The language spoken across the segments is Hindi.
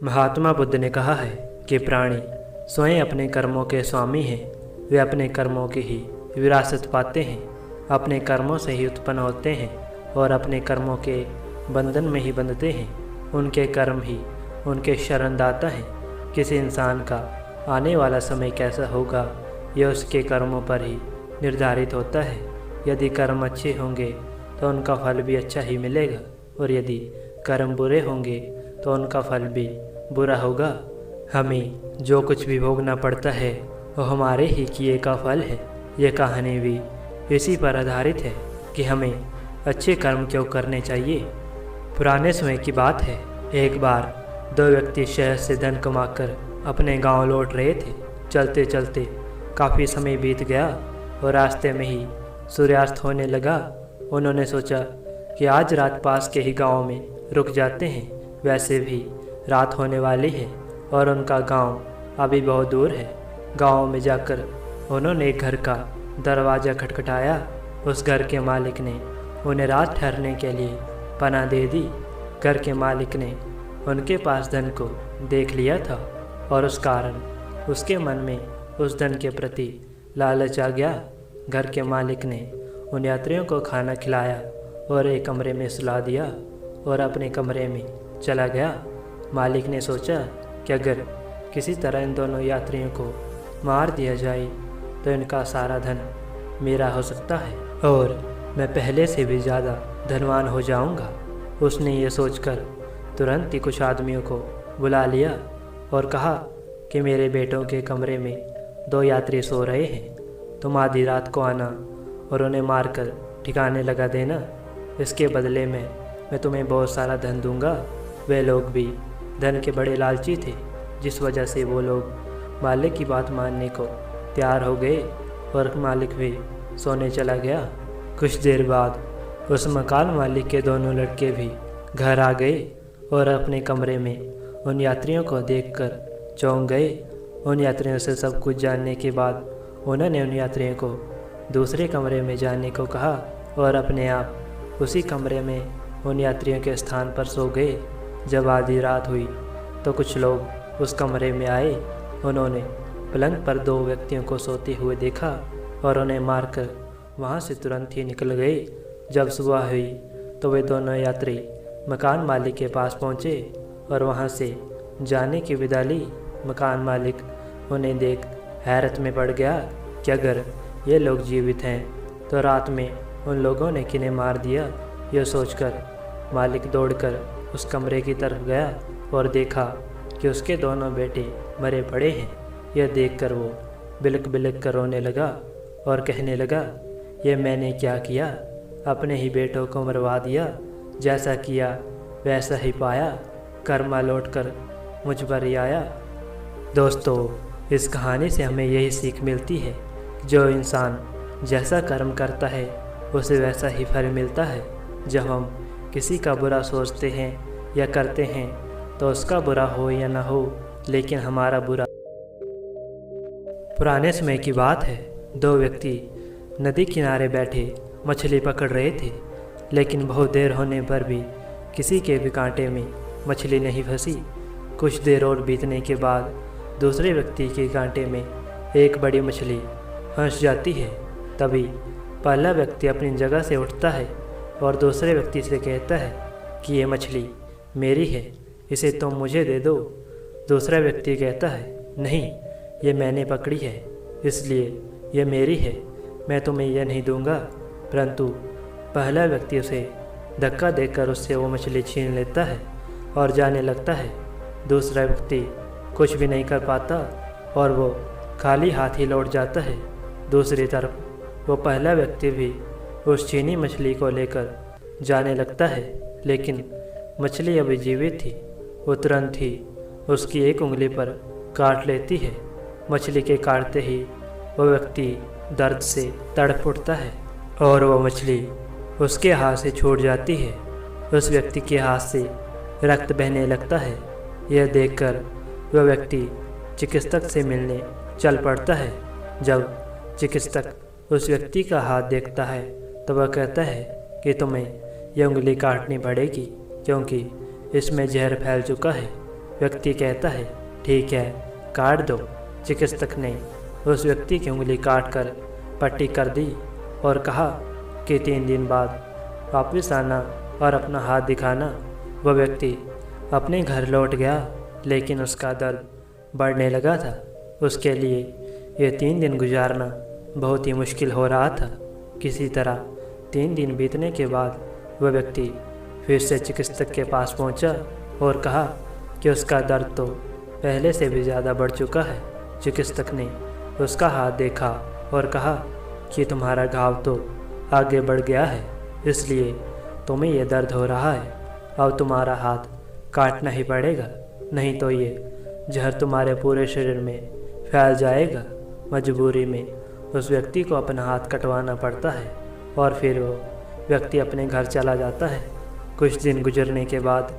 महात्मा बुद्ध ने कहा है कि प्राणी स्वयं अपने कर्मों के स्वामी हैं। वे अपने कर्मों की ही विरासत पाते हैं, अपने कर्मों से ही उत्पन्न होते हैं और अपने कर्मों के बंधन में ही बंधते हैं। उनके कर्म ही उनके शरणदाता हैं। किसी इंसान का आने वाला समय कैसा होगा यह उसके कर्मों पर ही निर्धारित होता है। यदि कर्म अच्छे होंगे तो उनका फल भी अच्छा ही मिलेगा और यदि कर्म बुरे होंगे तो उनका फल भी बुरा होगा। हमें जो कुछ भी भोगना पड़ता है वो हमारे ही किए का फल है। यह कहानी भी इसी पर आधारित है कि हमें अच्छे कर्म क्यों करने चाहिए। पुराने समय की बात है, एक बार दो व्यक्ति शहर से धन कमाकर अपने गांव लौट रहे थे। चलते चलते काफ़ी समय बीत गया और रास्ते में ही सूर्यास्त होने लगा। उन्होंने सोचा कि आज रात पास के ही गांव में रुक जाते हैं। वैसे भी रात होने वाली है और उनका गांव अभी बहुत दूर है। गांव में जाकर उन्होंने एक घर का दरवाज़ा खटखटाया। उस घर के मालिक ने उन्हें रात ठहरने के लिए पनाह दे दी। घर के मालिक ने उनके पास धन को देख लिया था और उस कारण उसके मन में उस धन के प्रति लालच आ गया। घर के मालिक ने उन यात्रियों को खाना खिलाया और एक कमरे में सुला दिया और अपने कमरे में चला गया। मालिक ने सोचा कि अगर किसी तरह इन दोनों यात्रियों को मार दिया जाए तो इनका सारा धन मेरा हो सकता है और मैं पहले से भी ज़्यादा धनवान हो जाऊंगा। उसने ये सोचकर तुरंत ही कुछ आदमियों को बुला लिया और कहा कि मेरे बेटों के कमरे में दो यात्री सो रहे हैं। तुम आधी रात को आना और उन्हें मारकर ठिकाने लगा देना। इसके बदले में मैं तुम्हें बहुत सारा धन दूंगा। वे लोग भी धन के बड़े लालची थे, जिस वजह से वो लोग मालिक की बात मानने को तैयार हो गए और मालिक भी सोने चला गया। कुछ देर बाद उस मकान मालिक के दोनों लड़के भी घर आ गए और अपने कमरे में उन यात्रियों को देखकर चौंक गए। उन यात्रियों से सब कुछ जानने के बाद उन्होंने उन यात्रियों को दूसरे कमरे में जाने को कहा और अपने आप उसी कमरे में उन यात्रियों के स्थान पर सो गए। जब आधी रात हुई तो कुछ लोग उस कमरे में आए। उन्होंने पलंग पर दो व्यक्तियों को सोते हुए देखा और उन्हें मारकर वहाँ से तुरंत ही निकल गए। जब सुबह हुई तो वे दोनों यात्री मकान मालिक के पास पहुँचे और वहाँ से जाने की विदा ली। मकान मालिक उन्हें देख हैरत में पड़ गया कि अगर ये लोग जीवित हैं तो रात में उन लोगों ने किन्हें मार दिया। यह सोचकर मालिक दौड़कर उस कमरे की तरफ गया और देखा कि उसके दोनों बेटे मरे पड़े हैं। यह देखकर वो बिलक बिलक कर रोने लगा और कहने लगा, ये मैंने क्या किया, अपने ही बेटों को मरवा दिया। जैसा किया वैसा ही पाया, कर्मा लौटकर मुझ पर ही आया। दोस्तों, इस कहानी से हमें यही सीख मिलती है, जो इंसान जैसा कर्म करता है उसे वैसा ही फल मिलता है। जब हम किसी का बुरा सोचते हैं या करते हैं तो उसका बुरा हो या ना हो, लेकिन हमारा बुरा। पुराने समय की बात है, दो व्यक्ति नदी किनारे बैठे मछली पकड़ रहे थे, लेकिन बहुत देर होने पर भी किसी के भी कांटे में मछली नहीं फंसी। कुछ देर और बीतने के बाद दूसरे व्यक्ति के कांटे में एक बड़ी मछली फंस जाती है। तभी पहला व्यक्ति अपनी जगह से उठता है और दूसरे व्यक्ति से कहता है कि ये मछली मेरी है, इसे तुम मुझे दे दो। दूसरा व्यक्ति कहता है, नहीं, ये मैंने पकड़ी है, इसलिए ये मेरी है, मैं तुम्हें यह नहीं दूंगा। परंतु पहला व्यक्ति उसे धक्का देकर उससे वो मछली छीन लेता है और जाने लगता है। दूसरा व्यक्ति कुछ भी नहीं कर पाता और वो खाली हाथ ही लौट जाता है। दूसरी तरफ वो पहला व्यक्ति भी उस छीनी मछली को लेकर जाने लगता है, लेकिन मछली अभी जीवित थी। वो तुरंत ही उसकी एक उंगली पर काट लेती है। मछली के काटते ही वो व्यक्ति दर्द से तड़प उठता है और वो मछली उसके हाथ से छूट जाती है। उस व्यक्ति के हाथ से रक्त बहने लगता है। यह देखकर वह व्यक्ति चिकित्सक से मिलने चल पड़ता है। जब चिकित्सक उस व्यक्ति का हाथ देखता है तो वह कहता है कि तुम्हें यह उंगली काटनी पड़ेगी, क्योंकि इसमें जहर फैल चुका है। व्यक्ति कहता है, ठीक है, काट दो। चिकित्सक ने उस व्यक्ति की उंगली काटकर पट्टी कर दी और कहा कि 3 दिन बाद वापस आना और अपना हाथ दिखाना। वह व्यक्ति अपने घर लौट गया, लेकिन उसका दर्द बढ़ने लगा था। उसके लिए ये 3 दिन गुजारना बहुत ही मुश्किल हो रहा था। किसी तरह 3 दिन बीतने के बाद वह व्यक्ति फिर से चिकित्सक के पास पहुंचा और कहा कि उसका दर्द तो पहले से भी ज़्यादा बढ़ चुका है। चिकित्सक ने उसका हाथ देखा और कहा कि तुम्हारा घाव तो आगे बढ़ गया है, इसलिए तुम्हें यह दर्द हो रहा है। अब तुम्हारा हाथ काटना ही पड़ेगा, नहीं तो ये जहर तुम्हारे पूरे शरीर में फैल जाएगा। मजबूरी में उस व्यक्ति को अपना हाथ कटवाना पड़ता है और फिर वो व्यक्ति अपने घर चला जाता है। कुछ दिन गुजरने के बाद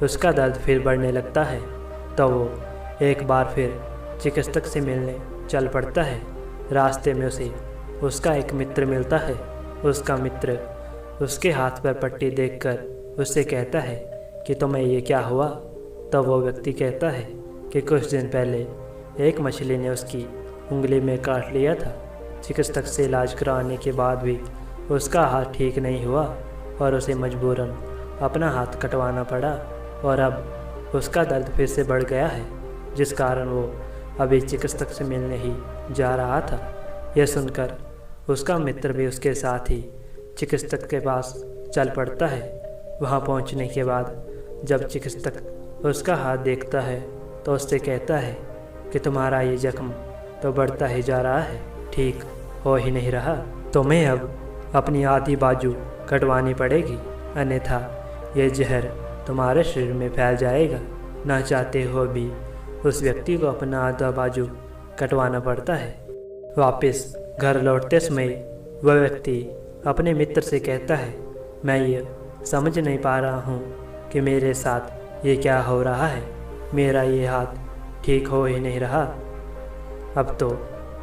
उसका दर्द फिर बढ़ने लगता है, तो वो एक बार फिर चिकित्सक से मिलने चल पड़ता है। रास्ते में उसे उसका एक मित्र मिलता है। उसका मित्र उसके हाथ पर पट्टी देखकर उससे कहता है कि तुम्हें ये क्या हुआ? तब वो व्यक्ति कहता है कि कुछ दिन पहले एक मछली ने उसकी उंगली में काट लिया था। चिकित्सक से इलाज कराने के बाद भी उसका हाथ ठीक नहीं हुआ और उसे मजबूरन अपना हाथ कटवाना पड़ा और अब उसका दर्द फिर से बढ़ गया है, जिस कारण वो अभी चिकित्सक से मिलने ही जा रहा था। यह सुनकर उसका मित्र भी उसके साथ ही चिकित्सक के पास चल पड़ता है। वहाँ पहुँचने के बाद जब चिकित्सक उसका हाथ देखता है तो उससे कहता है कि तुम्हारा ये जख्म तो बढ़ता ही जा रहा है, ठीक हो ही नहीं रहा। तुम्हें अब अपनी आधी बाजू कटवानी पड़ेगी, अन्यथा ये जहर तुम्हारे शरीर में फैल जाएगा। ना चाहते हो भी उस व्यक्ति को अपना आधा बाजू कटवाना पड़ता है। वापस घर लौटते समय वह व्यक्ति अपने मित्र से कहता है, मैं ये समझ नहीं पा रहा हूँ कि मेरे साथ ये क्या हो रहा है। मेरा ये हाथ ठीक हो ही नहीं रहा। अब तो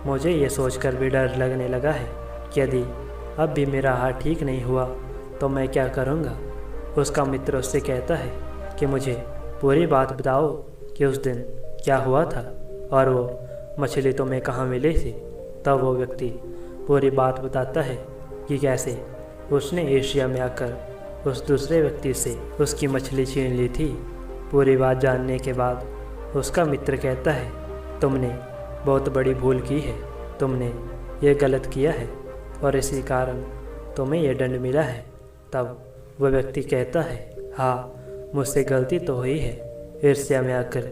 मुझे ये सोचकर भी डर लगने लगा है कि यदि अब भी मेरा हाथ ठीक नहीं हुआ तो मैं क्या करूँगा। उसका मित्र उससे कहता है कि मुझे पूरी बात बताओ कि उस दिन क्या हुआ था और वो मछली तुम्हें कहाँ मिली थी। तब वो व्यक्ति पूरी बात बताता है कि कैसे उसने एशिया में आकर उस दूसरे व्यक्ति से उसकी मछली छीन ली थी। पूरी बात जानने के बाद उसका मित्र कहता है, तुमने बहुत बड़ी भूल की है, तुमने ये गलत किया है और इसी कारण तुम्हें यह दंड मिला है। तब वह व्यक्ति कहता है, हाँ, मुझसे गलती तो हुई है। ईर्ष्या में आकर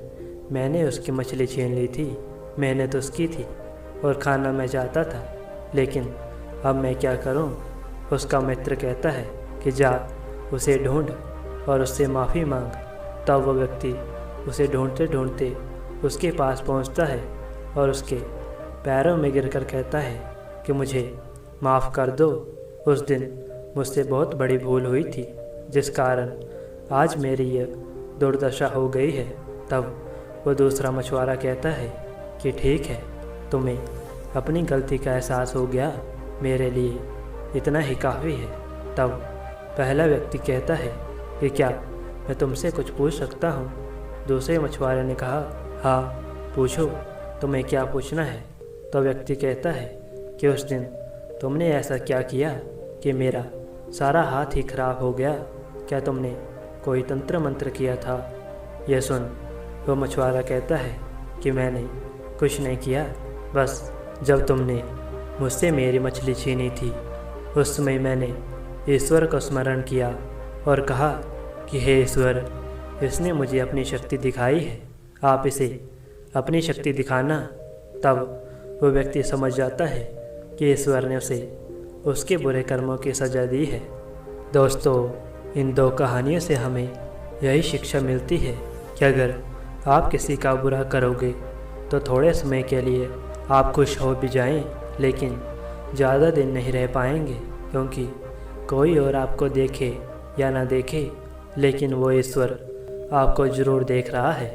मैंने उसकी मछली छीन ली थी। मेहनत उसकी थी और खाना मैं चाहता था, लेकिन अब मैं क्या करूं? उसका मित्र कहता है कि जा उसे ढूंढ और उससे माफ़ी मांग। तब वह व्यक्ति उसे ढूंढते ढूंढते उसके पास पहुंचता है और उसके पैरों में गिरकर कहता है कि मुझे माफ़ कर दो। उस दिन मुझसे बहुत बड़ी भूल हुई थी, जिस कारण आज मेरी यह दुर्दशा हो गई है। तब वो दूसरा मछुआरा कहता है कि ठीक है, तुम्हें अपनी गलती का एहसास हो गया, मेरे लिए इतना ही काफ़ी है। तब पहला व्यक्ति कहता है कि क्या मैं तुमसे कुछ पूछ सकता हूँ? दूसरे मछुआरे ने कहा, हाँ पूछो, तुम्हें क्या पूछना है? तो व्यक्ति कहता है कि उस दिन तुमने ऐसा क्या किया कि मेरा सारा हाथ ही खराब हो गया? क्या तुमने कोई तंत्र मंत्र किया था? यह सुन वो मछुआरा कहता है कि मैंने कुछ नहीं किया, बस जब तुमने मुझसे मेरी मछली छीनी थी उस समय मैंने ईश्वर को स्मरण किया और कहा कि हे ईश्वर, इसने मुझे अपनी शक्ति दिखाई है, आप इसे अपनी शक्ति दिखाना। तब वो व्यक्ति समझ जाता है कि ईश्वर ने उसे उसके बुरे कर्मों की सज़ा दी है। दोस्तों, इन 2 कहानियों से हमें यही शिक्षा मिलती है कि अगर आप किसी का बुरा करोगे तो थोड़े समय के लिए आप खुश हो भी जाएं, लेकिन ज़्यादा दिन नहीं रह पाएंगे, क्योंकि कोई और आपको देखे या ना देखे, लेकिन वो ईश्वर आपको ज़रूर देख रहा है।